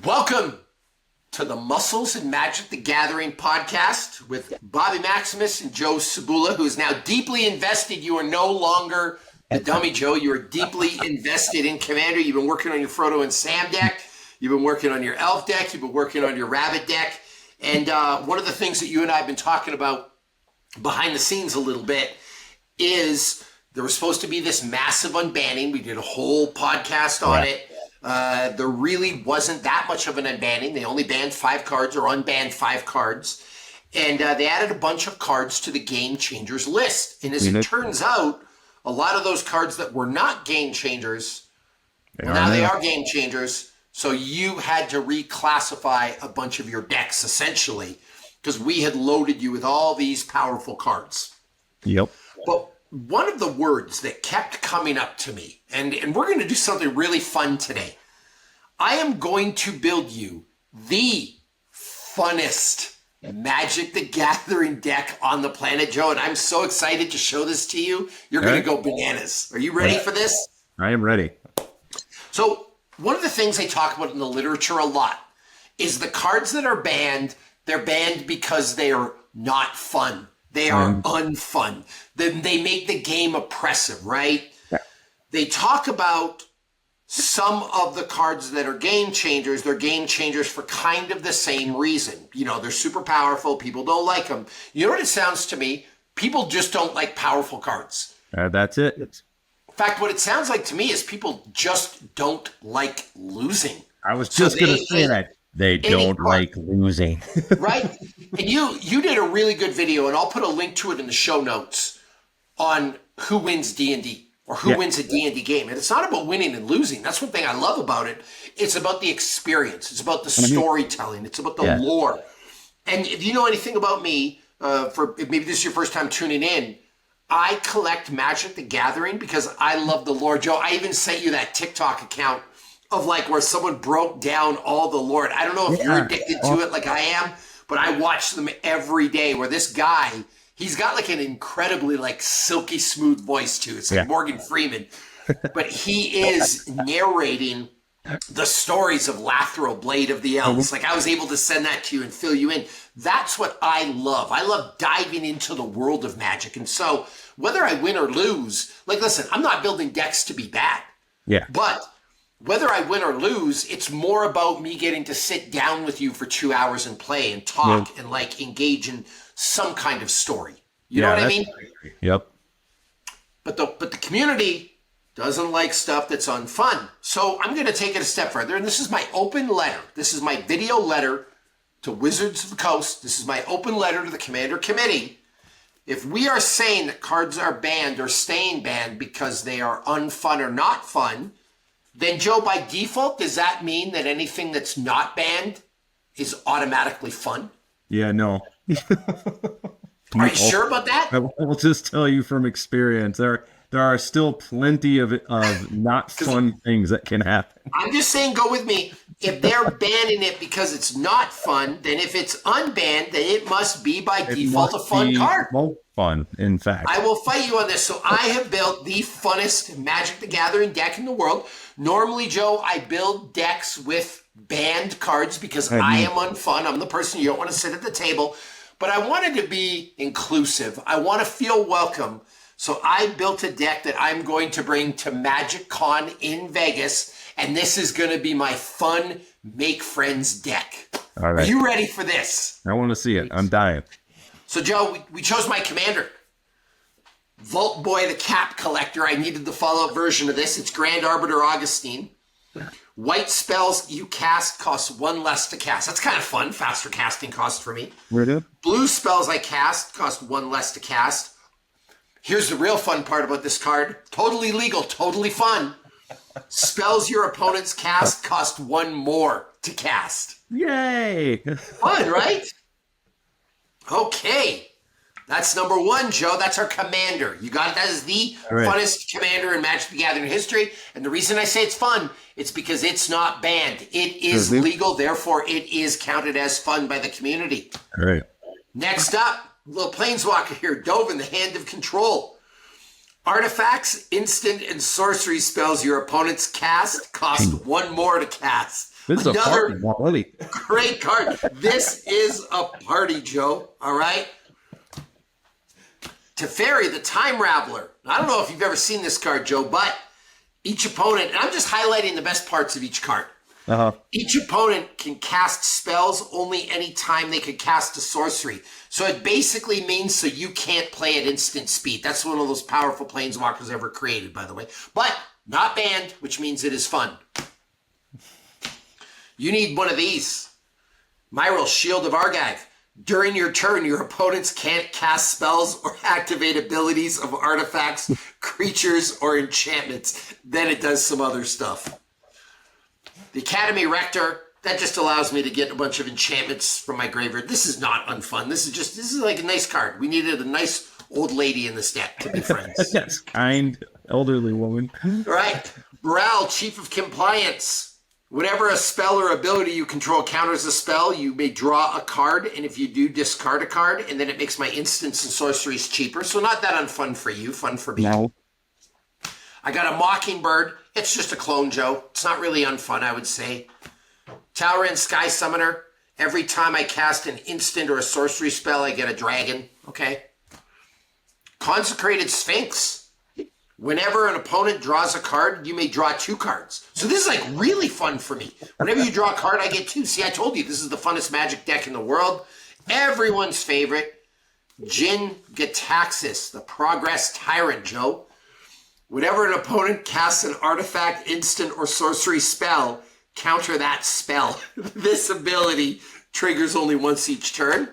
Welcome to the Muscles and Magic the Gathering podcast with Bobby Maximus and Joe Sabula, who is now deeply invested. You are no longer the dummy, Joe. You are deeply invested in Commander. You've been working on your Frodo and Sam deck. You've been working on your Elf deck. You've been working on your Rabbit deck. And one of the things that you and I have been talking about behind the scenes a little bit is there was supposed to be this massive unbanning. We did a whole podcast on it. There really wasn't that much of an unbanning. They only banned 5 cards or unbanned 5 cards. And they added a bunch of cards to the Game Changers list. And as it turns out, a lot of those cards that were not Game Changers, now they are Game Changers. So you had to reclassify a bunch of your decks, essentially, because we had loaded you with all these powerful cards. Yep. But one of the words that kept coming up to me, and we're going to do something really fun today. I am going to build you the funnest Magic the Gathering deck on the planet, Joe, and I'm so excited to show this to you. You're going to go bananas. Are you ready for this? I am ready. So one of the things they talk about in the literature a lot is the cards that are banned, they're banned because they are not fun. They are unfun. Then they make the game oppressive, right? Yeah. They talk about some of the cards that are game changers. They're game changers for kind of the same reason. You know, they're super powerful. People don't like them. You know what it sounds to me? People just don't like powerful cards. That's it. In fact, what it sounds like to me is people just don't like losing. I was just going to say that. They don't like losing. Right? And you did a really good video, and I'll put a link to it in the show notes on who wins D&D or who wins a D&D game. And it's not about winning and losing. That's one thing I love about it. It's about the experience. It's about the storytelling. It's about the lore. And if you know anything about me, maybe this is your first time tuning in, I collect Magic the Gathering because I love the lore. Joe, I even sent you that TikTok account of like where someone broke down all the lore. I don't know if you're addicted to it like I am, but I watch them every day where this guy, he's got like an incredibly like silky smooth voice too. It's like Morgan Freeman, but he is narrating the stories of Lathro, Blade of the Elves. Like I was able to send that to you and fill you in. That's what I love. I love diving into the world of Magic. And so whether I win or lose, like listen, I'm not building decks to be bad. Yeah. But whether I win or lose, it's more about me getting to sit down with you for 2 hours and play and talk and like engage in some kind of story. You know what I mean? Yep. But the community doesn't like stuff that's unfun. So I'm going to take it a step further. And this is my open letter. This is my video letter to Wizards of the Coast. This is my open letter to the Commander Committee. If we are saying that cards are banned or staying banned because they are unfun or not fun, then, Joe, by default, does that mean that anything that's not banned is automatically fun? Yeah, no. Are you sure about that? I will just tell you from experience, there are still plenty of not fun things that can happen. I'm just saying, go with me. If they're banning it because it's not fun, then if it's unbanned, then it must be by default a fun card. Well, fun, in fact. I will fight you on this. So I have built the funnest Magic the Gathering deck in the world. Normally, Joe, I build decks with banned cards because I am unfun. I'm the person you don't want to sit at the table. But I wanted to be inclusive. I want to feel welcome. So I built a deck that I'm going to bring to Magic Con in Vegas. And this is going to be my fun Make Friends deck. All right. Are you ready for this? I want to see it. I'm dying. So, Joe, we chose my commander. Vault Boy the Cap Collector. I needed the follow-up version of this. It's Grand Arbiter Augustine. White spells you cast cost 1 less to cast. That's kind of fun. Faster casting cost for me. Really? Blue spells I cast cost 1 less to cast. Here's the real fun part about this card. Totally legal, totally fun. Spells your opponents cast cost 1 more to cast. Yay! Fun, right? Okay. That's number 1, Joe. That's our commander. You got it. That is the funnest commander in Magic the Gathering history. And the reason I say it's fun, it's because it's not banned. It is legal. Therefore, it is counted as fun by the community. All right. Next up, little planeswalker here. Dove in the Hand of Control. Artifacts, instant, and sorcery spells your opponents cast cost 1 more to cast. This is a party, Another Wally. great card. This is a party, Joe. All right. Teferi, the Time Raveler. I don't know if you've ever seen this card, Joe, but each opponent, and I'm just highlighting the best parts of each card. Each opponent can cast spells only any time they could cast a sorcery. So it basically means so you can't play at instant speed. That's one of those powerful planeswalkers ever created, by the way. But not banned, which means it is fun. You need one of these. Myral, Shield of Argive. During your turn, your opponents can't cast spells or activate abilities of artifacts, creatures, or enchantments. Then it does some other stuff. The Academy Rector, that just allows me to get a bunch of enchantments from my graveyard. This is not unfun. This is like a nice card. We needed a nice old lady in this deck to be friends. Yes, kind elderly woman. All right. Baral, Chief of Compliance. Whenever a spell or ability you control counters a spell, you may draw a card, and if you do, discard a card, and then it makes my instants and sorceries cheaper. So not that unfun for you, fun for me. No. I got a Mockingbird. It's just a clone, Joe. It's not really unfun, I would say. Tal'Arin, Sky Summoner. Every time I cast an instant or a sorcery spell, I get a dragon. Okay. Consecrated Sphinx. Whenever an opponent draws a card, you may draw 2 cards. So this is like really fun for me. Whenever you draw a card, I get 2. See, I told you this is the funnest Magic deck in the world. Everyone's favorite. Jin Gitaxias, the Progress Tyrant, Joe. Whenever an opponent casts an artifact, instant, or sorcery spell, counter that spell. This ability triggers only once each turn.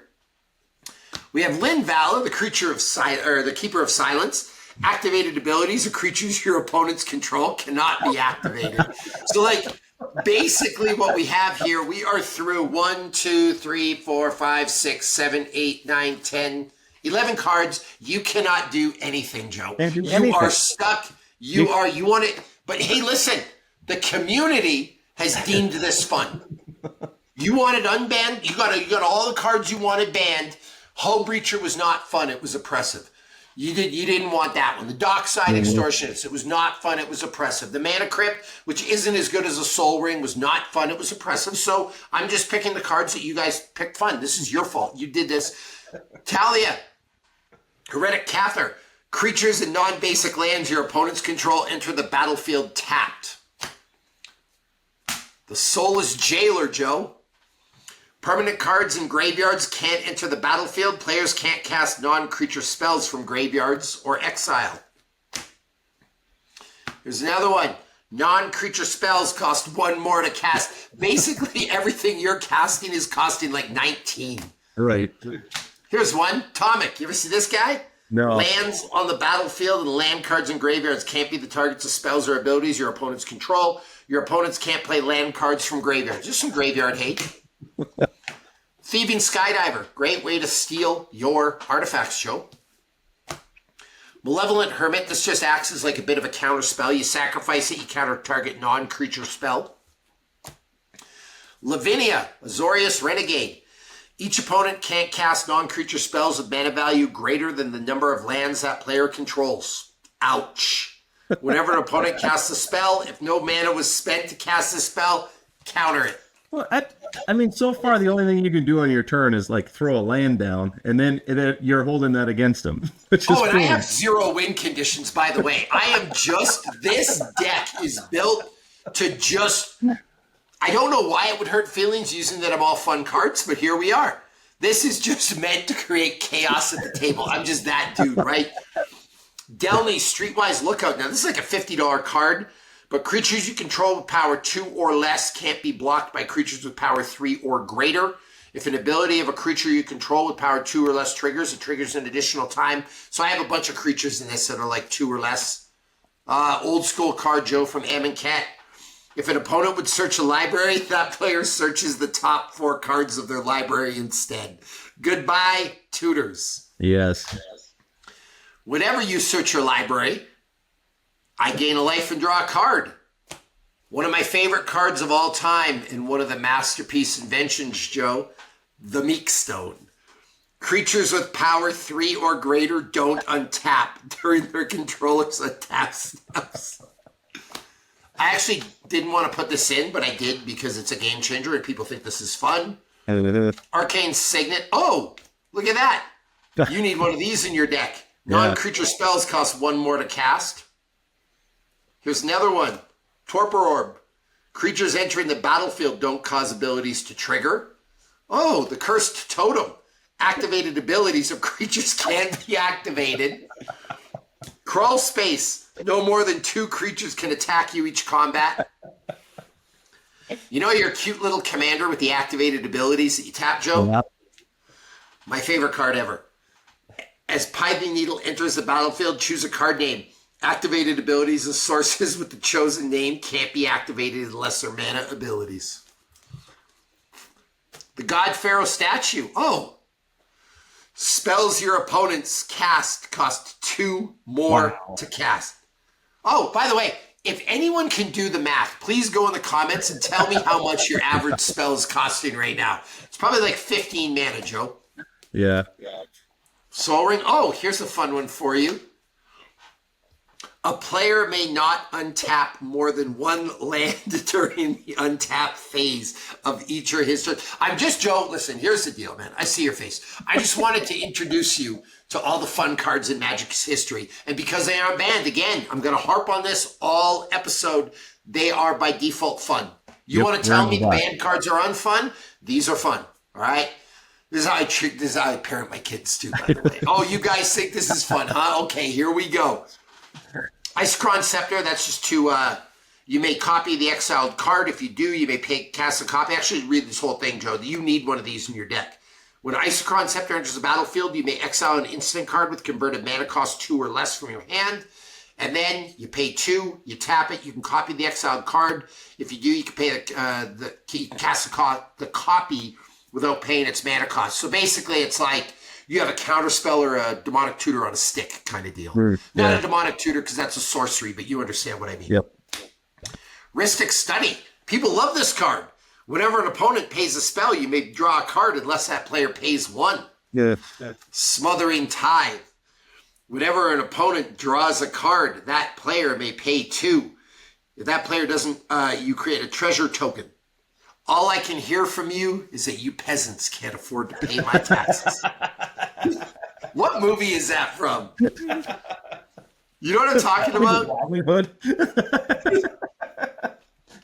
We have Lyn Valor, the the Keeper of Silence. Activated abilities of creatures your opponents control cannot be activated. So, like, basically what we have here, we are through 1, 2, 3, 4, 5, 6, 7, 8, 9, 10, 11 cards. You cannot do anything, Joe. You are stuck. You want it. But hey, listen, the community has deemed this fun. You wanted unbanned. You got all the cards you wanted banned. Hull Breacher was not fun. It was oppressive. You didn't want that one. The Dockside Extortionist, it was not fun. It was oppressive. The Mana Crypt, which isn't as good as a Soul Ring, was not fun. It was oppressive. So I'm just picking the cards that you guys picked fun. This is your fault. You did this. Talia, Heretic Cather. Creatures and non-basic lands your opponents control enter the battlefield tapped. The Soulless Jailer, Joe. Permanent cards in graveyards can't enter the battlefield. Players can't cast non-creature spells from graveyards or exile. Here's another one. Non-creature spells cost 1 more to cast. Basically, everything you're casting is costing like 19. Right. Here's one. Tomic. You ever see this guy? No. Lands on the battlefield and land cards in graveyards can't be the targets of spells or abilities your opponents control. Your opponents can't play land cards from graveyards. Just some graveyard hate. Thieving Skydiver. Great way to steal your artifacts, Joe. Malevolent Hermit. This just acts as like a bit of a counter spell. You sacrifice it, you counter target non-creature spell. Lavinia. Azorius Renegade. Each opponent can't cast non-creature spells of mana value greater than the number of lands that player controls. Ouch. Whenever an opponent casts a spell, if no mana was spent to cast the spell, counter it. Well, I mean, so far the only thing you can do on your turn is like throw a land down, and then you're holding that against them. Which is and cool. I have 0 win conditions, by the way. This deck is built to just... I don't know why it would hurt feelings using that I'm all fun cards, but here we are. This is just meant to create chaos at the table. I'm just that dude, right? Delney, Streetwise Lookout. Now, this is like a $50 card, but creatures you control with power 2 or less can't be blocked by creatures with power 3 or greater. If an ability of a creature you control with power 2 or less triggers, it triggers an additional time. So I have a bunch of creatures in this that are like 2 or less. Old school card, Joe, from Am and Cat. If an opponent would search a library, that player searches the top 4 cards of their library instead. Goodbye, tutors. Yes. Whenever you search your library, I gain a life and draw a card. One of my favorite cards of all time and one of the masterpiece inventions, Joe, the Meekstone. Creatures with power 3 or greater don't untap during their controller's attack steps. I actually didn't want to put this in, but I did because it's a game changer and people think this is fun. Arcane Signet. Oh, look at that. You need one of these in your deck. Non-creature spells cost 1 more to cast. Here's another one. Torpor Orb. Creatures entering the battlefield don't cause abilities to trigger. Oh, the Cursed Totem. Activated abilities of creatures can be activated. Crawl Space. No more than 2 creatures can attack you each combat. You know your cute little commander with the activated abilities that you tap, Joe? Yep. My favorite card ever. As Pithing Needle enters the battlefield, choose a card name. Activated abilities and sources with the chosen name can't be activated unless they're mana abilities. The God Pharaoh statue. Oh. Spells your opponents cast cost 2 more to cast. Oh, by the way, if anyone can do the math, please go in the comments and tell me how much your average spell is costing right now. It's probably like 15 mana, Joe. Yeah. Soul Ring. Oh, here's a fun one for you. A player may not untap more than 1 land during the untap phase of each or his turn. I'm just, Joe, listen, here's the deal, man. I see your face. I just wanted to introduce you to all the fun cards in Magic's history. And because they are banned, again, I'm going to harp on this all episode. They are by default fun. You want to tell me the banned cards are unfun? These are fun, all right? This is how I parent my kids too, by the way. Oh, you guys think this is fun, huh? Okay, here we go. Ice-Cron Scepter, that's just to, you may copy the exiled card. If you do, you may cast a copy. Actually, read this whole thing, Joe. You need one of these in your deck. When Ice-Cron Scepter enters the battlefield, you may exile an instant card with converted mana cost 2 or less from your hand. And then you pay 2, you tap it, you can copy the exiled card. If you do, you can pay you can cast the copy without paying its mana cost. So basically, it's like you have a counterspell or a demonic tutor on a stick kind of deal. Not a demonic tutor because that's a sorcery, but you understand what I mean. Yep. Rhystic Study. People love this card. Whenever an opponent pays a spell, you may draw a card unless that player pays 1. Yeah. Smothering Tithe. Whenever an opponent draws a card, that player may pay 2. If that player doesn't, you create a treasure token. All I can hear from you is that you peasants can't afford to pay my taxes. What movie is that from? You know what I'm talking about? Hollywood.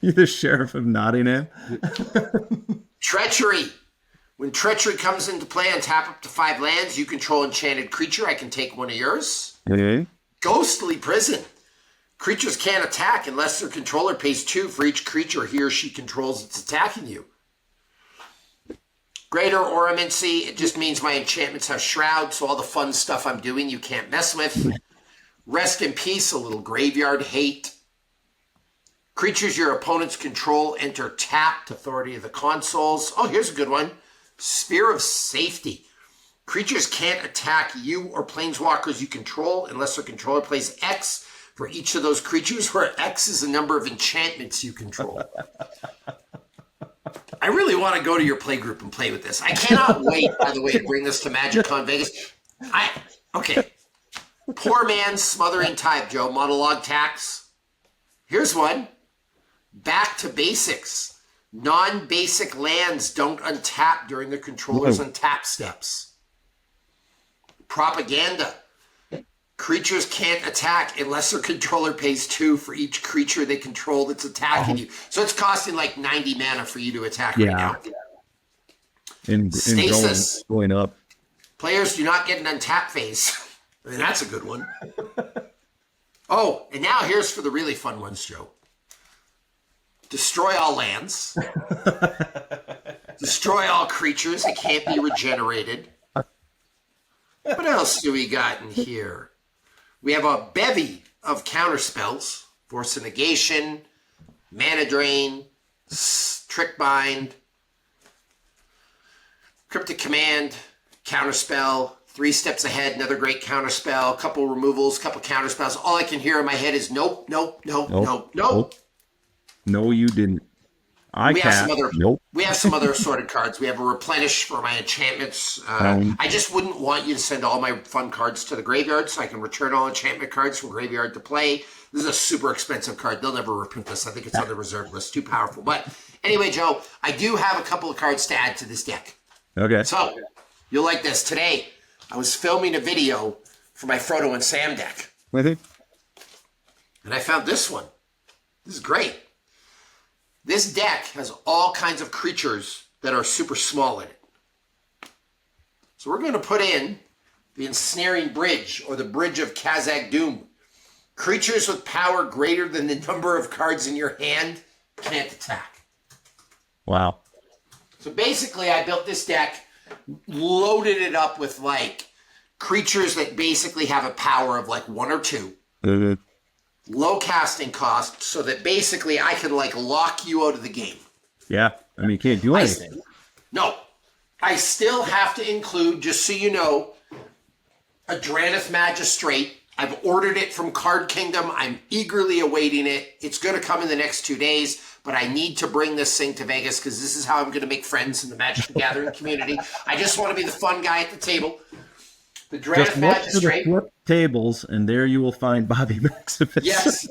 You're the sheriff of Nottingham. Treachery. When Treachery comes into play and tap up to 5 lands, you control enchanted creature. I can take one of yours. Okay. Ghostly Prison. Creatures can't attack unless their controller pays 2 for each creature he or she controls that's attacking you. Greater Oromancy, it just means my enchantments have Shroud, so all the fun stuff I'm doing you can't mess with. Rest in Peace, a little graveyard hate. Creatures your opponents control enter tapped, Authority of the Consoles. Oh, here's a good one. Spear of Safety. Creatures can't attack you or planeswalkers you control unless their controller plays X for each of those creatures, where X is the number of enchantments you control. I really want to go to your playgroup and play with this. I cannot wait, by the way, to bring this to MagicCon Vegas. Okay. Poor Man's Smothering Tithe, Joe. Monologue Tax. Here's one. Back to Basics. Non-basic lands don't untap during the controller's untap steps. Propaganda. Creatures can't attack unless their controller pays 2 for each creature they control that's attacking you. So it's costing like 90 mana for you to attack right now. And Stasis. Going up. Players do not get an untap phase. I mean, that's a good one. Oh, and now here's for the really fun ones, Joe. Destroy all lands. Destroy all creatures that can't be regenerated. What else do we got in here? We have a bevy of counterspells. Force of Negation, Mana Drain, Trick Bind, Cryptic Command, Counterspell, 3 Steps Ahead, another great counterspell, couple removals, couple counterspells. All I can hear in my head is nope, nope, nope, nope, nope. No, you didn't. I can't. Nope. We have some other assorted cards. We have a replenish for my enchantments. I just wouldn't want you to send all my fun cards to the graveyard, so I can return all enchantment cards from graveyard to play. This is a super expensive card. They'll never reprint this. I think it's on the reserve list. Too powerful. But anyway, Joe, I do have a couple of cards to add to this deck. Okay. So you'll like this. Today, I was filming a video for my Frodo and Sam deck. With it? And I found this one. This is great. This deck has all kinds of creatures that are super small in it. So we're going to put in the Ensnaring Bridge, or the Bridge of Khazad-dûm. Creatures with power greater than the number of cards in your hand can't attack. Wow. So basically, I built this deck, loaded it up with like creatures that basically have a power of like 1 or 2. Mm-hmm. Low casting cost, so that basically I can like lock you out of the game. Yeah, I mean, you can't do anything. No, I still have to include, just so you know, a Drannith Magistrate. I've ordered it from Card Kingdom. I'm eagerly awaiting it. It's going to come in the next 2 days, but I need to bring this thing to Vegas because this is how I'm going to make friends in the Magic the Gathering community. I just want to be the fun guy at the table. The Drannith Magistrate. Flip tables, and there you will find Bobby Maximus. Yes.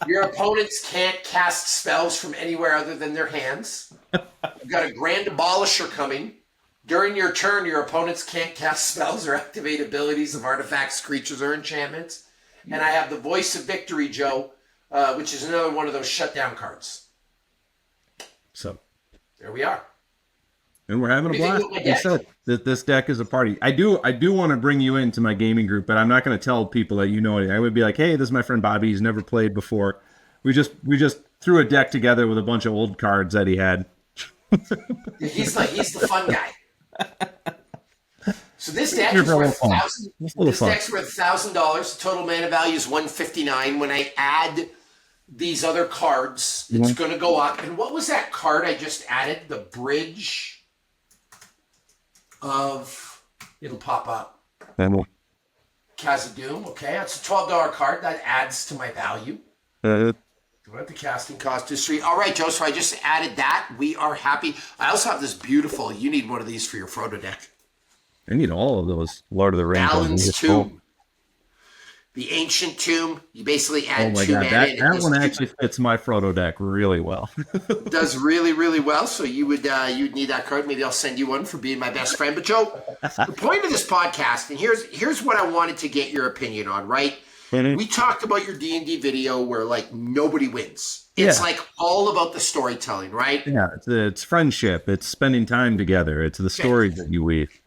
Your opponents can't cast spells from anywhere other than their hands. You've got a Grand Abolisher coming. During your turn, your opponents can't cast spells or activate abilities of artifacts, creatures, or enchantments. And I have the Voice of Victory, Joe, which is another one of those shutdown cards. So there we are. And we're having a blast. Like I said, this deck is a party. I do want to bring you into my gaming group, but I'm not going to tell people that you know it. I would be like, hey, this is my friend Bobby. He's never played before. We just threw a deck together with a bunch of old cards that he had. He's the fun guy. So this deck is worth $1,000. This deck's worth $1,000. The total mana value is $159. When I add these other cards, it's going to go up. And what was that card I just added? The Bridge of, it'll pop up. Khazad-dûm. Okay, that's a $12 card. That adds to my value. What the casting cost history? All right, Joe. So I just added that. We are happy. I also have this beautiful. You need one of these for your Frodo deck. I need all of those Lord of the Rings. Balin's Tomb. The Ancient Tomb. You basically add 2 mana. That one actually fits my Frodo deck really well. Does really, really well. So you'd need that card. Maybe I'll send you one for being my best friend. But Joe, the point of this podcast, and here's what I wanted to get your opinion on, right? We talked about your D&D video where like nobody wins. It's like all about the storytelling, right? Yeah, it's friendship. It's spending time together. It's the stories that you weave.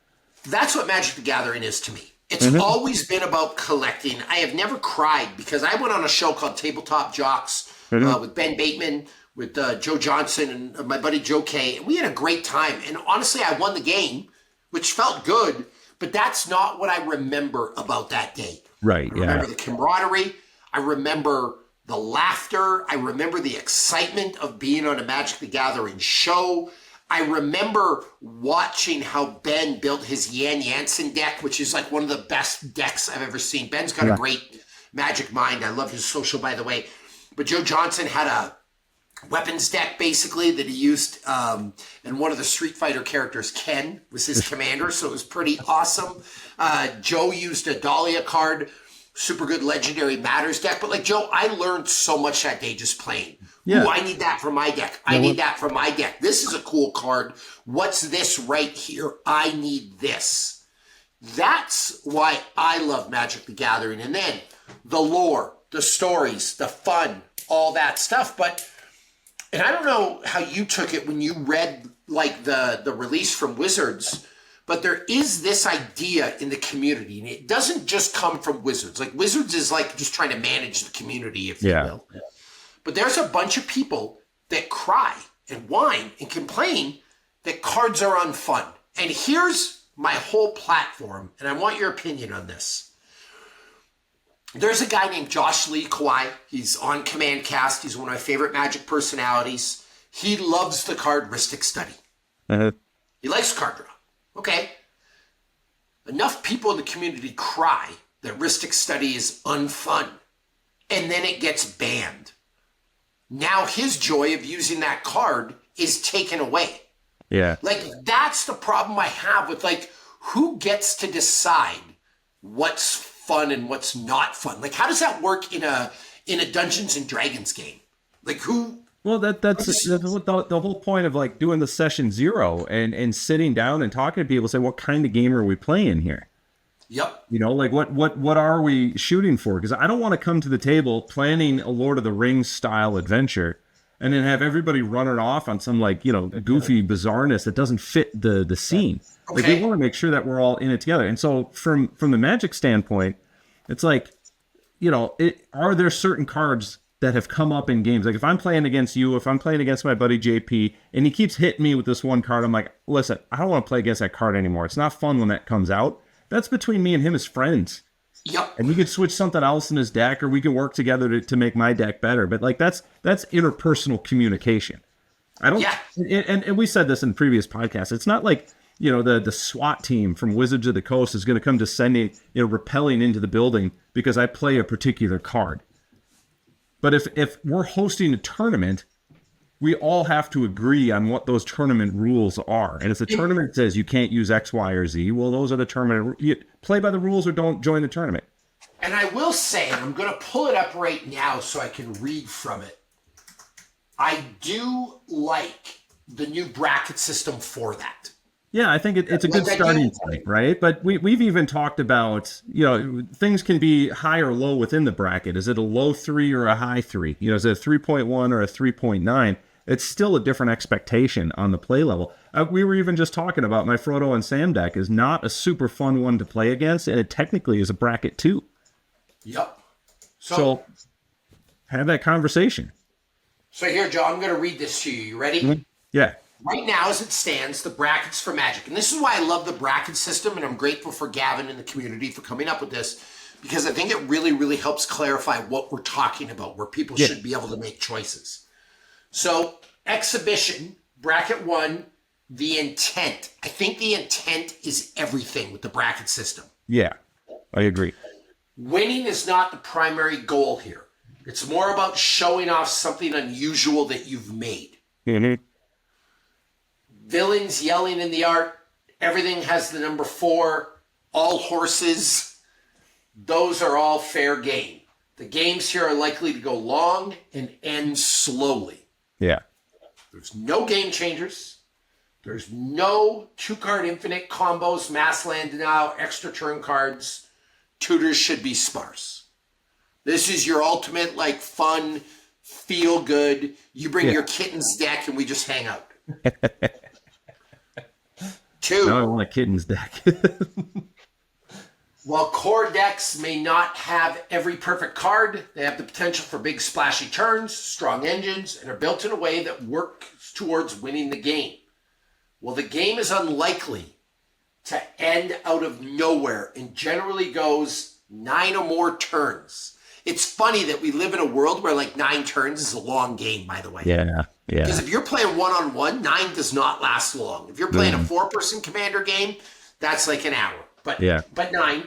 That's what Magic the Gathering is to me. It's always been about collecting. I have never cried because I went on a show called Tabletop Jocks with Ben Bateman, with Joe Johnson, and my buddy Joe Kay. And we had a great time. And honestly, I won the game, which felt good. But that's not what I remember about that day. Right, I remember the camaraderie. I remember the laughter. I remember the excitement of being on a Magic the Gathering show. I remember watching how Ben built his Yan Yansen deck, which is like one of the best decks I've ever seen. Ben's got a great magic mind. I love his social, by the way. But Joe Johnson had a weapons deck, basically, that he used. And one of the Street Fighter characters, Ken, was his commander, so it was pretty awesome. Joe used a Dahlia card, super good Legendary Matters deck. But like, Joe, I learned so much that day just playing. Yeah. Ooh, I need that for my deck. I need that for my deck. This is a cool card. What's this right here? I need this. That's why I love Magic the Gathering. And then the lore, the stories, the fun, all that stuff. And I don't know how you took it when you read like the release from Wizards, but there is this idea in the community, and it doesn't just come from Wizards. Like Wizards is like just trying to manage the community, if you will. Yeah. But there's a bunch of people that cry and whine and complain that cards are unfun. And here's my whole platform, and I want your opinion on this. There's a guy named Josh Lee Kawai. He's on Command Cast. He's one of my favorite Magic personalities. He loves the card Rhystic Study. He likes card draw. Okay. Enough people in the community cry that Rhystic Study is unfun. And then it gets banned. now his joy of using that card is taken away. Yeah. Like, that's the problem I have with, like, who gets to decide what's fun and what's not fun? Like, how does that work in a Dungeons and Dragons game? Like, who? Well, that's the whole point of, like, doing the session 0 and sitting down and talking to people, say, what kind of game are we playing here? Yep. You know, like, what are we shooting for? Because I don't want to come to the table planning a Lord of the Rings style adventure and then have everybody running off on some, like, you know, goofy bizarreness that doesn't fit the scene. Okay. Like, we want to make sure that we're all in it together. And so from the Magic standpoint, it's like, you know, are there certain cards that have come up in games? Like, if I'm playing against you, if I'm playing against my buddy JP, and he keeps hitting me with this one card, I'm like, listen, I don't want to play against that card anymore. It's not fun when that comes out. That's between me and him as friends. Yep. And we could switch something else in his deck, or we can work together to make my deck better. But, like, that's interpersonal communication. I don't. Yeah. And we said this in previous podcasts. It's not like, you know, the SWAT team from Wizards of the Coast is going to come descending, you know, rappelling into the building because I play a particular card. But if we're hosting a tournament, we all have to agree on what those tournament rules are. And if the tournament says you can't use X, Y, or Z, well, those are the tournament. You play by the rules or don't join the tournament. And I will say, and I'm going to pull it up right now so I can read from it, I do like the new bracket system for that. Yeah, I think it's a good starting point, right? But we've even talked about, you know, things can be high or low within the bracket. Is it a low 3 or a high 3? You know, is it a 3.1 or a 3.9? It's still a different expectation on the play level. We were even just talking about my Frodo and Sam deck is not a super fun one to play against, and it technically is a bracket 2. Yep. So have that conversation. So here, Joe, I'm going to read this to you. You ready? Mm-hmm. Yeah. Right now, as it stands, the brackets for Magic. And this is why I love the bracket system, and I'm grateful for Gavin and the community for coming up with this, because I think it really, really helps clarify what we're talking about, where people should be able to make choices. So, exhibition, bracket 1, the intent. I think the intent is everything with the bracket system. Yeah, I agree. Winning is not the primary goal here. It's more about showing off something unusual that you've made. Mm-hmm. Villains yelling in the art. Everything has the number 4. All horses. Those are all fair game. The games here are likely to go long and end slowly. Yeah. There's no game changers. There's no 2-card infinite combos, mass land denial, extra turn cards. Tutors should be sparse. This is your ultimate, like, fun, feel good. You bring your kittens deck and we just hang out. 2. Now I want a kittens deck. While core decks may not have every perfect card, they have the potential for big splashy turns, strong engines, and are built in a way that works towards winning the game. Well, the game is unlikely to end out of nowhere and generally goes 9 or more turns. It's funny that we live in a world where, like, 9 turns is a long game, by the way. Yeah. Because if you're playing one-on-one, 9 does not last long. If you're playing a 4-person commander game, that's like an hour. But 9,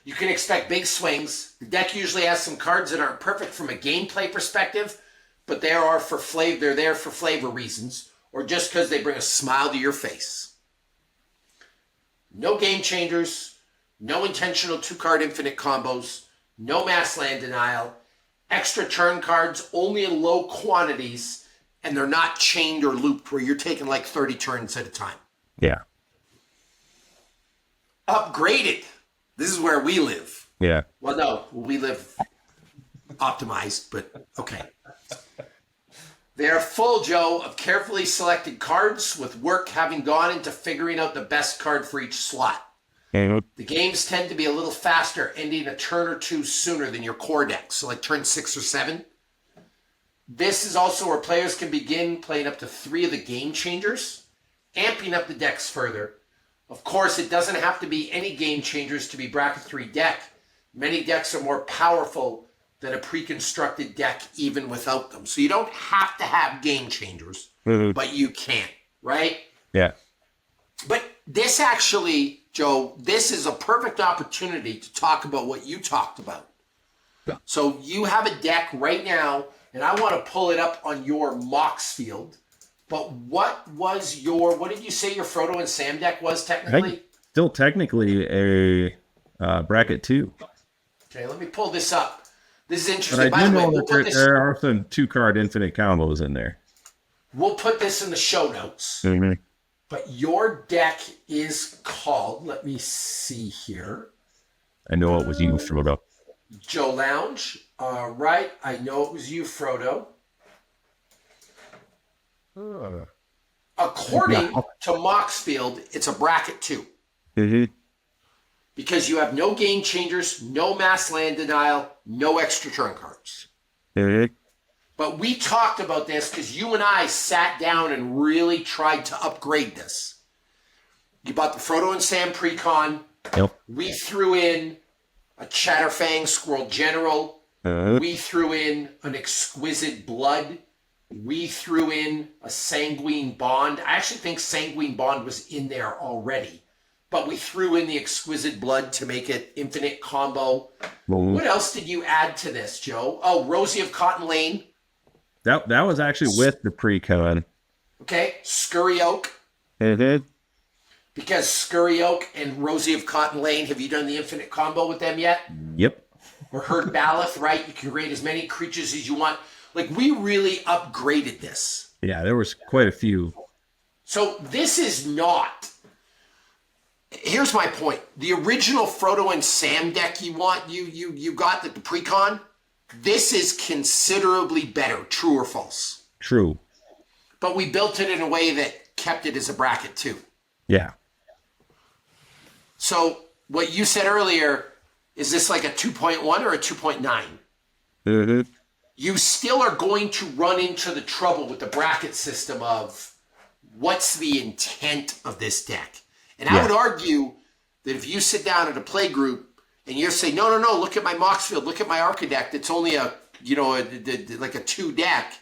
you can expect big swings. The deck usually has some cards that aren't perfect from a gameplay perspective, but they're there for flavor reasons, or just because they bring a smile to your face. No game changers, no intentional 2-card infinite combos, no mass land denial, extra turn cards only in low quantities, and they're not chained or looped where you're taking like 30 turns at a time. Yeah. Upgraded. This is where we live. Yeah. Well, no, we live optimized, but okay. They are full, Joe, of carefully selected cards, with work having gone into figuring out the best card for each slot. The games tend to be a little faster, ending a turn or 2 sooner than your core deck, so like turn 6 or 7. This is also where players can begin playing up to 3 of the game changers, amping up the decks further. Of course, it doesn't have to be any game changers to be bracket 3 deck. Many decks are more powerful than a pre-constructed deck even without them. So you don't have to have game changers, but you can, right? Yeah. But this actually, Joe, this is a perfect opportunity to talk about what you talked about. Yeah. So you have a deck right now and I want to pull it up on your Mox field. But what did you say your Frodo and Sam deck was technically? Still technically a bracket 2. Okay, let me pull this up. This is interesting. But I do know that there are some 2-card infinite combos in there. We'll put this in the show notes. Mm-hmm. But your deck is called, let me see here. I know it was you, Frodo. Joe Lounge. Right. I know it was you, Frodo. According to Moxfield, it's a bracket 2. Mm-hmm. Because you have no game changers, no mass land denial, no extra turn cards. Mm-hmm. But we talked about this because you and I sat down and really tried to upgrade this. You bought the Frodo and Sam Precon. Yep. We threw in a Chatterfang Squirrel General. We threw in an Exquisite Blood. We threw in a Sanguine Bond. I actually think Sanguine Bond was in there already. But we threw in the Exquisite Blood to make it infinite combo. What else did you add to this, Joe? Oh, Rosie of Cotton Lane. That was actually with the pre-con. Okay, Scurry Oak. Mm-hmm. Because Scurry Oak and Rosie of Cotton Lane, have you done the infinite combo with them yet? Yep. Or Herd Baleth, right? You can create as many creatures as you want. Like, we really upgraded this. Yeah, there was quite a few. So this is not... Here's my point. The original Frodo and Sam deck you got the pre-con, this is considerably better. True or false? True. But we built it in a way that kept it as a bracket 2. Yeah. So what you said earlier, is this like a 2.1 or a 2.9? Mm-hmm. You still are going to run into the trouble with the bracket system of what's the intent of this deck. And I would argue that if you sit down at a play group and you say, no, look at my Moxfield, look at my Archideck, it's only like a 2 deck,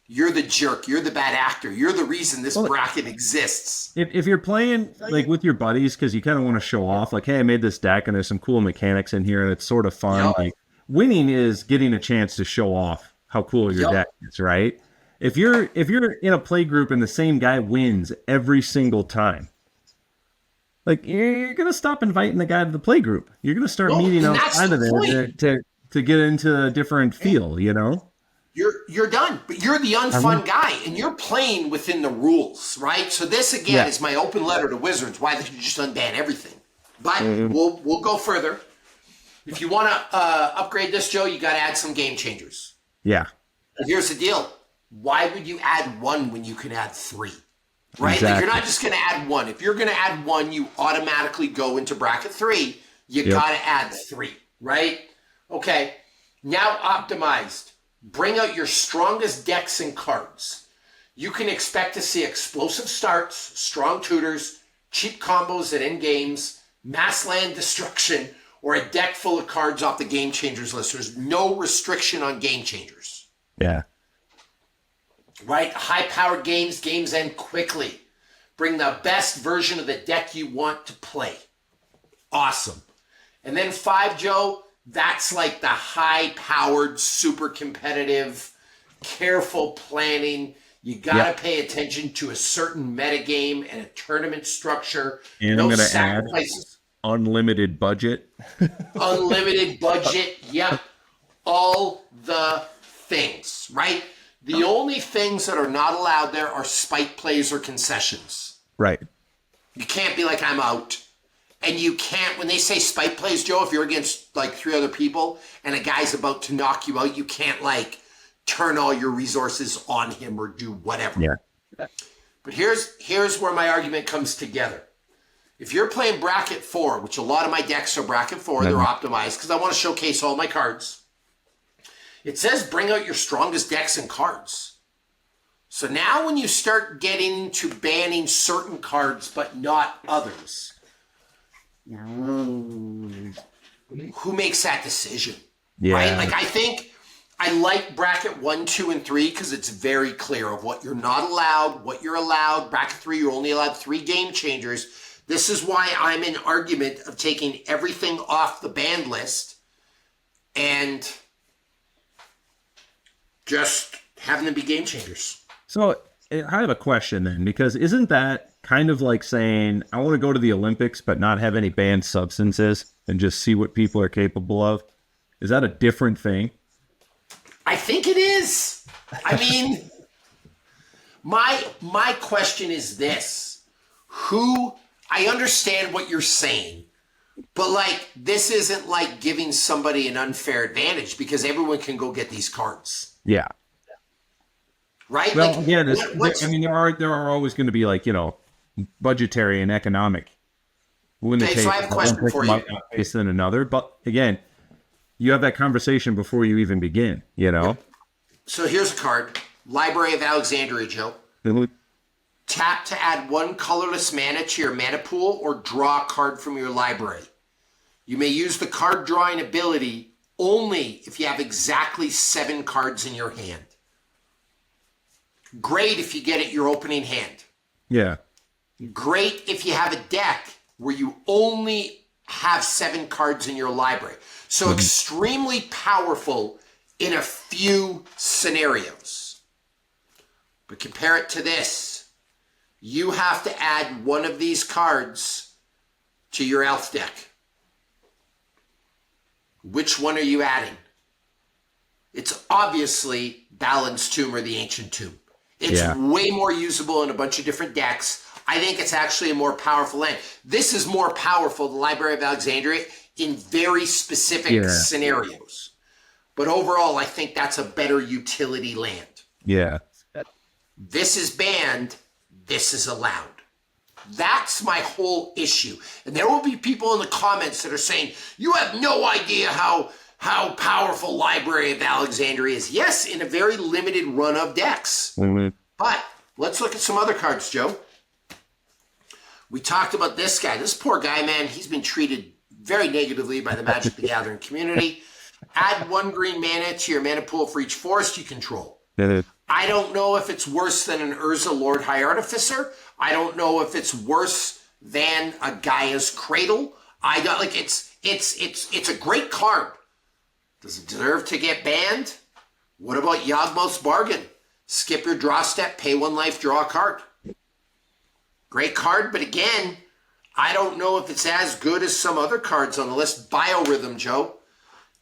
you're the jerk, you're the bad actor, you're the reason this bracket exists. If you're playing like with your buddies because you kind of want to show off, like, hey, I made this deck and there's some cool mechanics in here and it's sort of fun. Yep. Like, winning is getting a chance to show off how cool your deck is, right? If you're in a play group and the same guy wins every single time, like, you're going to stop inviting the guy to the play group. You're going to start meeting outside of there to get into a different feel, you know? You're done. But you're the unfun guy, and you're playing within the rules, right? So this, again, is my open letter to Wizards, why they should just unban everything. But we'll go further. If you want to upgrade this, Joe, you got to add some game changers. Yeah. And here's the deal. Why would you add 1 when you can add 3? Right? Exactly. Like, you're not just going to add 1. If you're going to add 1, you automatically go into bracket 3. You got to add 3, right? Okay. Now optimized. Bring out your strongest decks and cards. You can expect to see explosive starts, strong tutors, cheap combos at end games, mass land destruction, or a deck full of cards off the Game Changers list. There's no restriction on Game Changers. Yeah. Right? High-powered games end quickly. Bring the best version of the deck you want to play. Awesome. And then 5, Joe, that's like the high-powered, super competitive, careful planning. You got to pay attention to a certain metagame and a tournament structure. And no I'm going to add unlimited budget. Unlimited budget. Yep. All the things, right? The only things that are not allowed there are spike plays or concessions. Right. You can't be like, I'm out. And you can't, when they say spike plays, Joe, if you're against like 3 other people and a guy's about to knock you out, you can't like turn all your resources on him or do whatever. Yeah. But here's where my argument comes together. If you're playing bracket 4, which a lot of my decks are bracket 4, they're optimized because I want to showcase all my cards. It says bring out your strongest decks and cards. So now when you start getting to banning certain cards but not others, who makes that decision? Yeah. Right? Like, I think I like bracket 1, 2, and 3 because it's very clear of what you're not allowed, what you're allowed. Bracket 3, you're only allowed 3 game changers. This is why I'm in argument of taking everything off the banned list and just having them be game changers. So I have a question then, because isn't that kind of like saying, I want to go to the Olympics but not have any banned substances and just see what people are capable of? Is that a different thing? I think it is. I mean, my question is this. I understand what you're saying, but like, this isn't like giving somebody an unfair advantage because everyone can go get these cards. Yeah. Right? Well, like, again, there are always going to be like, budgetary and economic limitations. So I have a question for you. Based on another, but again, you have that conversation before you even begin, So here's a card. Library of Alexandria, Joe. Tap to add 1 colorless mana to your mana pool or draw a card from your library. You may use the card drawing ability only if you have exactly 7 cards in your hand. Great if you get it your opening hand. Yeah. Great if you have a deck where you only have 7 cards in your library. So extremely powerful in a few scenarios. But compare it to this. You have to add 1 of these cards to your elf deck. Which one are you adding? It's obviously Balin's Tomb or the Ancient Tomb. It's way more usable in a bunch of different decks. I think it's actually a more powerful land. This is more powerful, the Library of Alexandria, in very specific scenarios. But overall, I think that's a better utility land. Yeah. This is banned. This is allowed. That's my whole issue. And there will be people in the comments that are saying, you have no idea how powerful Library of Alexandria is. Yes, in a very limited run of decks. But let's look at some other cards, Joe. We talked about this guy. This poor guy, man, he's been treated very negatively by the Magic the Gathering community. Add 1 green mana to your mana pool for each forest you control. I don't know if it's worse than an Urza Lord High Artificer. I don't know if it's worse than a Gaia's Cradle. It's a great card. Does it deserve to get banned? What about Yawgmoth's Bargain? Skip your draw step, pay 1 life, draw a card. Great card, but again, I don't know if it's as good as some other cards on the list. Biorhythm, Joe.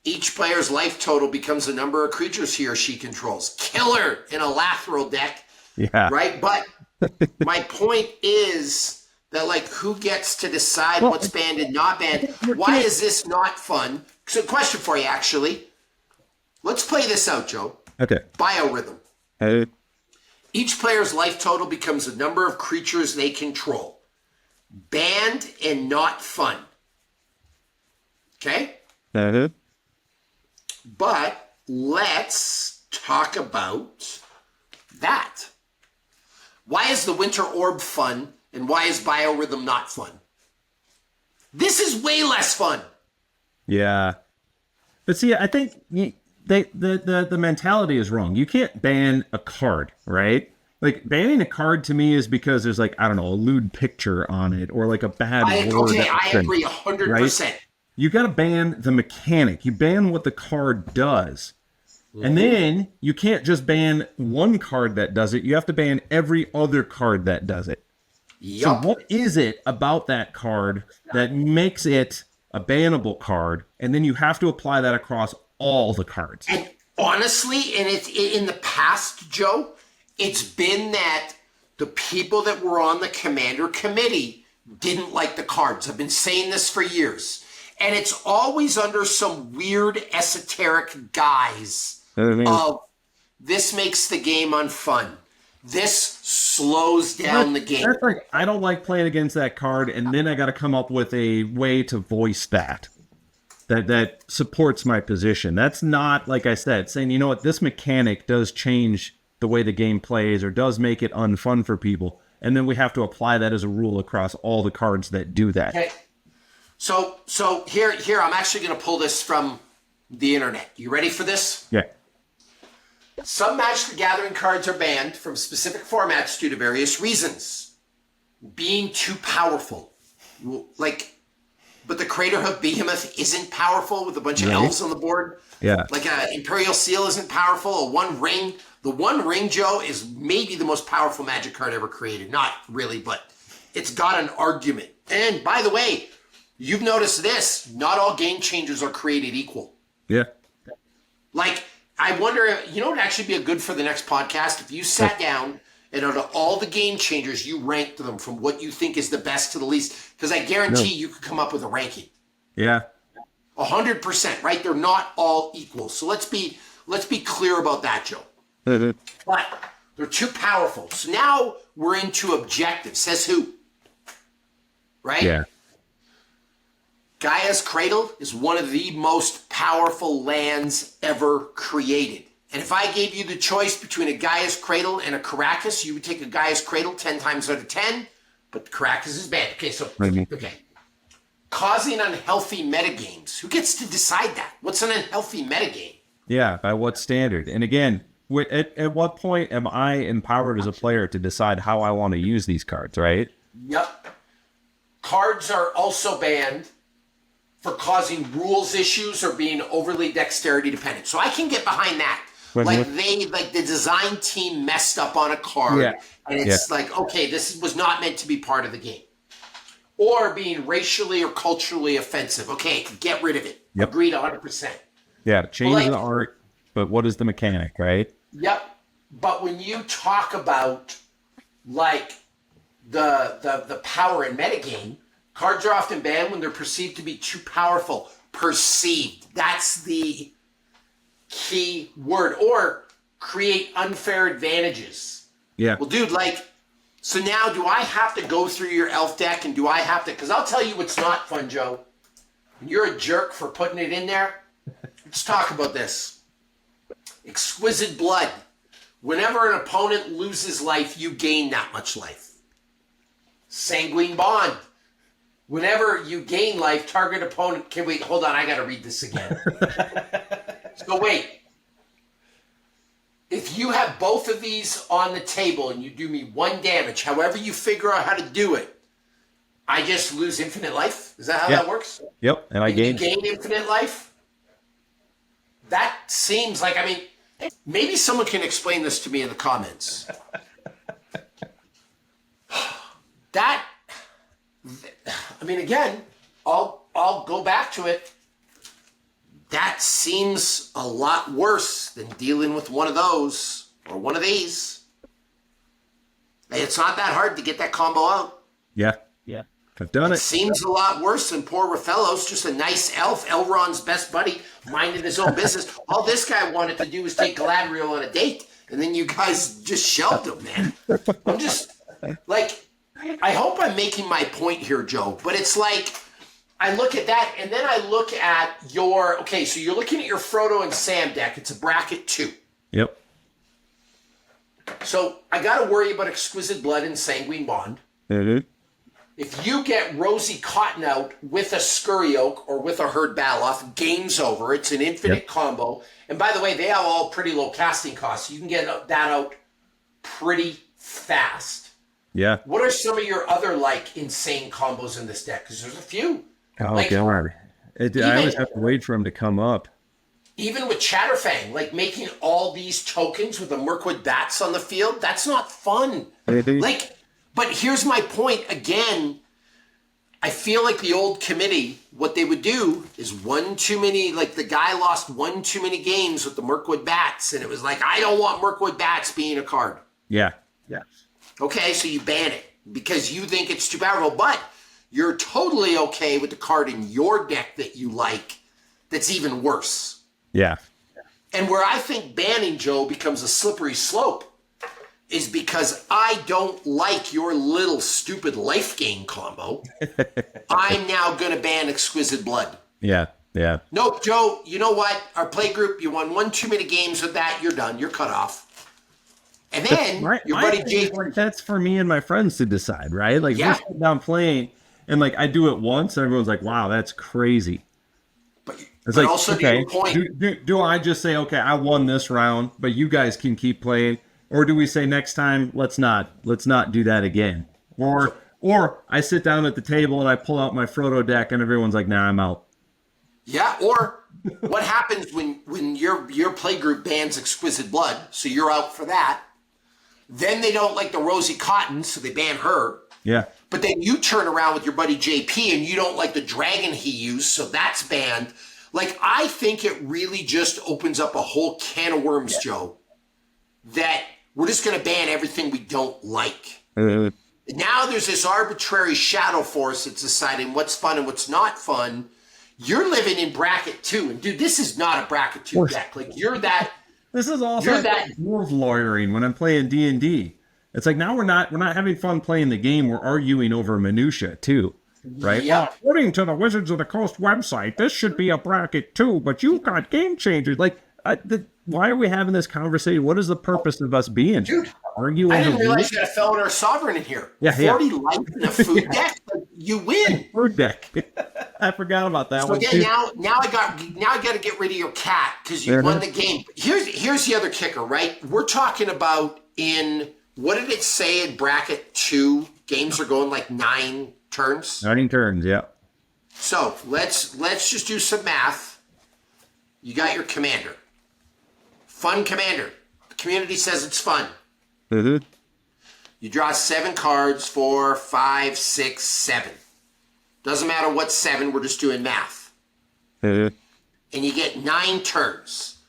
Each player's life total becomes the number of creatures he or she controls. Killer in a Lathril deck. Yeah. Right? But my point is that, like, who gets to decide what's banned and not banned? Why is this not fun? So, question for you, actually. Let's play this out, Joe. Okay. Biorhythm. Hey. Each player's life total becomes the number of creatures they control. Banned and not fun. Okay? But let's talk about that. Why is the Winter Orb fun and why is Biorhythm not fun? This is way less fun. Yeah. But see, I think the mentality is wrong. You can't ban a card, right? Like, banning a card to me is because there's, like, I don't know, a lewd picture on it or like a bad word. Okay, I agree 100%. Right? You got to ban the mechanic. You ban what the card does. And then you can't just ban 1 card that does it. You have to ban every other card that does it. Yep. So what is it about that card that makes it a bannable card? And then you have to apply that across all the cards. And honestly, and it's in the past, Joe, it's been that the people that were on the Commander Committee didn't like the cards. I've been saying this for years. And it's always under some weird esoteric guise of this makes the game unfun. This slows down the game. That's like, I don't like playing against that card, and then I got to come up with a way to voice that supports my position. That's not, like I said, saying, you know what, this mechanic does change the way the game plays or does make it unfun for people. And then we have to apply that as a rule across all the cards that do that. Okay. So here, I'm actually going to pull this from the internet. You ready for this? Yeah. Some Magic the Gathering cards are banned from specific formats due to various reasons. Being too powerful. Like, but the Craterhoof Behemoth isn't powerful with a bunch of elves on the board. Yeah. Like a Imperial Seal isn't powerful. A One Ring. The One Ring, Joe, is maybe the most powerful Magic card ever created. Not really, but it's got an argument. And by the way, you've noticed this. Not all game changers are created equal. Yeah. Like, I wonder, you know what would actually be a good for the next podcast? If you sat down and out of all the game changers, you ranked them from what you think is the best to the least. Because I guarantee you could come up with a ranking. Yeah. 100%, right? They're not all equal. So let's be clear about that, Joe. But they're too powerful. So now we're into objectives. Says who? Right? Yeah. Gaia's Cradle is one of the most powerful lands ever created. And if I gave you the choice between a Gaia's Cradle and a Caracas, you would take a Gaia's Cradle 10 times out of 10, but Caracas is bad. Okay, so, okay. Causing unhealthy metagames. Who gets to decide that? What's an unhealthy metagame? Yeah, by what standard? And again, at what point am I empowered as a player to decide how I want to use these cards, right? Yep. Cards are also banned for causing rules issues or being overly dexterity dependent. So I can get behind that. Like the design team messed up on a card and it's like, okay, this was not meant to be part of the game. Or being racially or culturally offensive. Okay, get rid of it. Yep. Agreed 100%. Yeah, change the art, but what is the mechanic, right? Yep. But when you talk about like the power in metagame, cards are often banned when they're perceived to be too powerful. Perceived. That's the key word. Or create unfair advantages. Yeah. Well, dude, like, so now do I have to go through your elf deck and do I have to, because I'll tell you what's not fun, Joe. You're a jerk for putting it in there. Let's talk about this. Exquisite Blood. Whenever an opponent loses life, you gain that much life. Sanguine Bond. Whenever you gain life, target opponent can wait. Hold on, I got to read this again. So wait. If you have both of these on the table and you do me 1 damage, however you figure out how to do it, I just lose infinite life? Is that how that works? Yep, and I gain infinite life? That seems like, I mean, maybe someone can explain this to me in the comments. That, I mean, again, I'll go back to it. That seems a lot worse than dealing with one of those or one of these. It's not that hard to get that combo out. Yeah. I've done it. Seems a lot worse than poor Rathellos, just a nice elf, Elrond's best buddy, minding his own business. All this guy wanted to do was take Galadriel on a date, and then you guys just shelved him, man. I'm just, like, I hope I'm making my point here, Joe, but it's like, I look at that, and then I look at your, okay, so you're looking at your Frodo and Sam deck. It's a bracket 2. Yep. So I got to worry about Exquisite Blood and Sanguine Bond. Mm-hmm. If you get Rosy Cotton out with a Scurry Oak or with a Herd Baloth, game's over. It's an infinite combo. And by the way, they have all pretty low casting costs. You can get that out pretty fast. Yeah. What are some of your other, like, insane combos in this deck? Because there's a few. Oh, like, God. I always have to wait for him to come up. Even with Chatterfang, like making all these tokens with the Mirkwood Bats on the field, that's not fun. Like, but here's my point again. I feel like the old committee, what they would do is one too many, like the guy lost one too many games with the Mirkwood Bats, and it was like, I don't want Mirkwood Bats being a card. Yeah. Okay, so you ban it because you think it's too powerful, but you're totally okay with the card in your deck that you like that's even worse. Yeah. And where I think banning, Joe, becomes a slippery slope is because I don't like your little stupid life gain combo. I'm now going to ban Exquisite Blood. Yeah. Nope, Joe, you know what? Our play group, you won one too many games with that. You're done. You're cut off. And then your buddy Jay. Like, that's for me and my friends to decide, right? Like, we're sitting down playing, and like I do it once, and everyone's like, wow, that's crazy. It's like, also okay, do I just say, okay, I won this round, but you guys can keep playing? Or do we say next time, let's not do that again? Or Or I sit down at the table and I pull out my Frodo deck and everyone's like, nah, I'm out. Yeah, or what happens when your playgroup bans Exquisite Blood, so you're out for that. Then they don't like the Rosie Cotton, so they ban her. Yeah. But then you turn around with your buddy JP and you don't like the dragon he used, so that's banned. Like, I think it really just opens up a whole can of worms, Joe, that we're just going to ban everything we don't like. Now there's this arbitrary shadow force that's deciding what's fun and what's not fun. You're living in bracket 2, and dude, this is not a bracket 2 deck. Like, you're that. This is also dwarf lawyering when I'm playing D&D. It's like now we're not having fun playing the game. We're arguing over minutia too, right? Yeah. Well, according to the Wizards of the Coast website, this should be a bracket 2, but you've got game changers. Like, why are we having this conversation? What is the purpose of us being? Dude, arguing. I didn't realize you had a Felidar Sovereign in here. Yeah, 40 life in a food deck. You win. Food deck. I forgot about that so one. Again, now I got to get rid of your cat because you won the game. Here's the other kicker, right? We're talking about in what did it say in bracket 2? Games are going like 9 turns. 9 turns, yeah. So let's just do some math. You got your commander. Fun commander. The community says it's fun. Mm-hmm. You draw 7 cards, 4, 5, 6, 7. Doesn't matter what 7, we're just doing math. Mm-hmm. And you get 9 turns.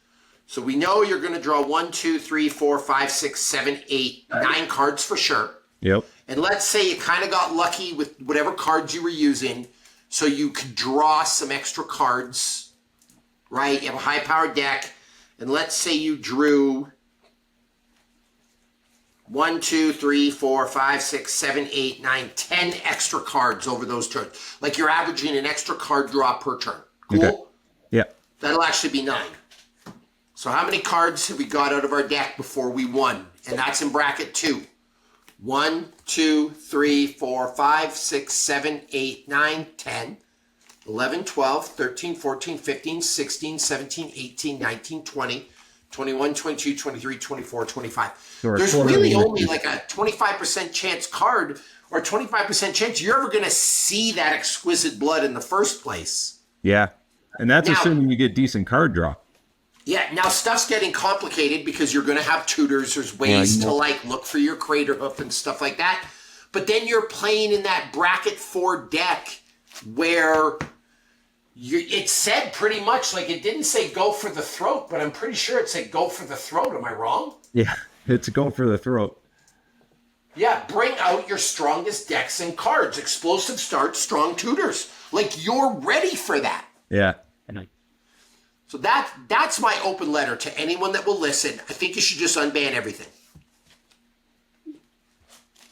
So we know you're going to draw 1, 2, 3, 4, 5, 6, 7, 8, 9 cards for sure. Yep. And let's say you kind of got lucky with whatever cards you were using, so you could draw some extra cards, right? You have a high-powered deck, and let's say you drew 1, 2, 3, 4, 5, 6, 7, 8, 9, 10 extra cards over those turns. Like you're averaging an extra card draw per turn. Cool? Okay. Yeah. That'll actually be 9. So how many cards have we got out of our deck before we won? And that's in bracket 2. 1, 2, 3, 4, 5, 6, 7, 8, 9, 10, 11, 12, 13, 14, 15, 16, 17, 18, 19, 20, 21, 22, 23, 24, 25. There's really only like a 25% chance card or a 25% chance you're ever going to see that Exquisite Blood in the first place. Yeah. And that's assuming you get decent card draw. Yeah, now stuff's getting complicated because you're going to have tutors. There's ways to like look for your Crater Hoof and stuff like that. But then you're playing in that bracket 4 deck where it said pretty much, like it didn't say go for the throat, but I'm pretty sure it said go for the throat. Am I wrong? Yeah, it's a go for the throat. Yeah, bring out your strongest decks and cards. Explosive start, strong tutors. Like you're ready for that. Yeah. So that's my open letter to anyone that will listen. I think you should just unban everything.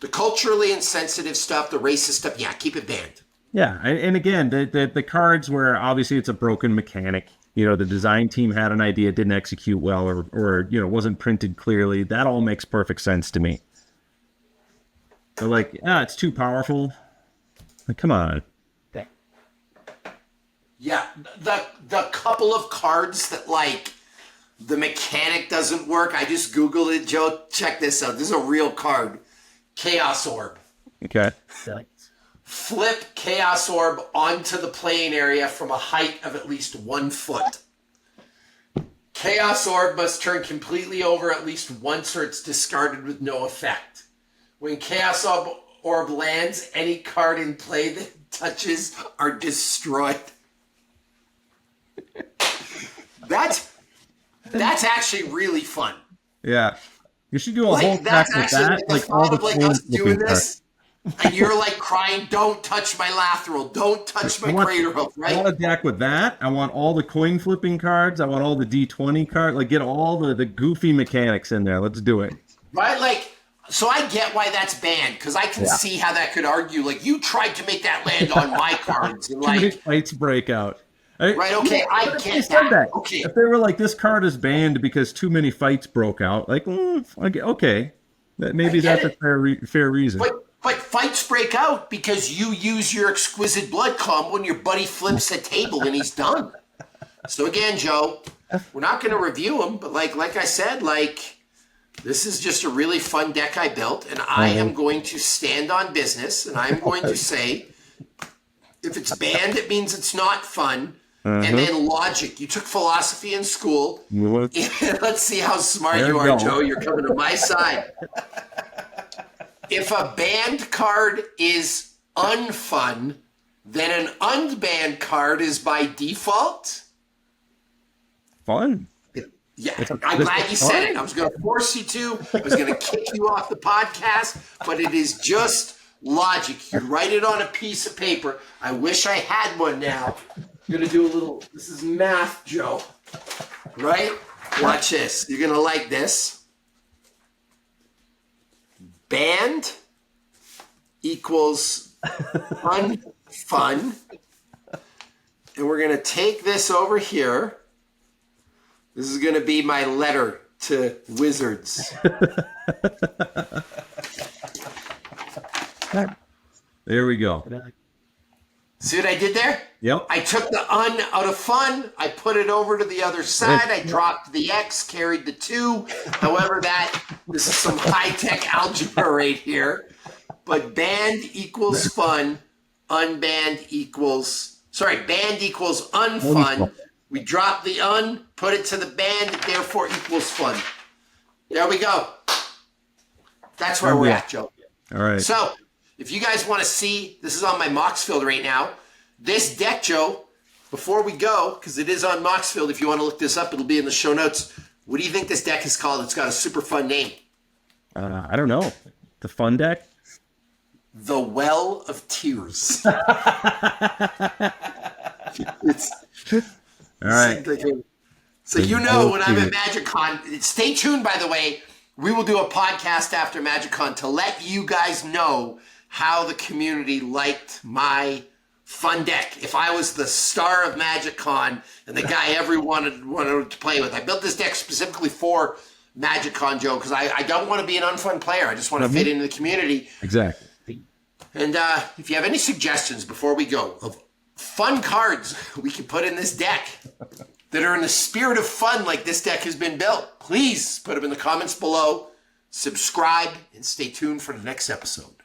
The culturally insensitive stuff, the racist stuff, yeah, keep it banned. Yeah, and again, the cards where obviously it's a broken mechanic. You know, the design team had an idea, didn't execute well, or you know, wasn't printed clearly. That all makes perfect sense to me. They're like, it's too powerful. Like, come on. Yeah, the couple of cards that like the mechanic doesn't work. I just Googled it, Joe. Check this out. This is a real card. Chaos Orb. Okay. Flip Chaos Orb onto the playing area from a height of at least 1 foot. Chaos Orb must turn completely over at least once or it's discarded with no effect. When Chaos Orb lands, any card in play that touches are destroyed. That's actually really fun. Yeah. You should do a whole deck with that. Like all the us doing this, and you're like crying, don't touch my Lathril, don't touch my Crater Hoof, right? I want a deck with that. I want all the coin flipping cards. I want all the D20 cards. Like get all the goofy mechanics in there. Let's do it. Right? Like, so I get why that's banned, because I can see how that could argue. Like, you tried to make that land on my cards. And like, fights break out. Right, okay, I get that. Okay. If they were like, this card is banned because too many fights broke out, like, okay, maybe that's a fair reason. But fights break out because you use your Exquisite Blood combo and your buddy flips the table and he's done. So again, Joe, we're not going to review them, but like I said, like, This is just a really fun deck I built, and I am going to stand on business, and I'm going to say, if it's banned, it means it's not fun. And then logic. You took philosophy in school. Let's see how smart you are, Joe. You're coming to my side. If a banned card is unfun, then an unbanned card is by default fun. Yeah, I'm glad you said it. I was going to force you to. I was going to kick you off the podcast, but it is just logic. You write it on a piece of paper. I wish I had one now. I'm going to do a little, this is math, Joe. Right? Watch this. You're going to like this. Banned equals unfun. And we're going to take this over here. This is going to be my letter to wizards. There we go. See what I did there? Yep. I took the un out of fun. I put it over to the other side. I dropped the X, carried the 2. However, this is some high-tech algebra right here. But banned equals fun. Banned equals unfun. We drop the put it to the band, therefore equals fun. There we go. That's where we're at, Joe. All right. So, if you guys want to see, this is on my Moxfield right now. This deck, Joe, before we go, because it is on Moxfield, if you want to look this up, it'll be in the show notes. What do you think this deck is called? It's got a super fun name. I don't know. The fun deck? The Well of Tears. All right. So you know when I'm at MagicCon, stay tuned, by the way. We will do a podcast after MagicCon to let you guys know how the community liked my fun deck. If I was the star of MagicCon and the guy everyone wanted to play with. I built this deck specifically for MagicCon, Joe, because I don't want to be an unfun player. I just want to fit into the community. Exactly. And if you have any suggestions before we go of fun cards we can put in this deck that are in the spirit of fun like this deck has been built, please put them in the comments below. Subscribe and stay tuned for the next episode.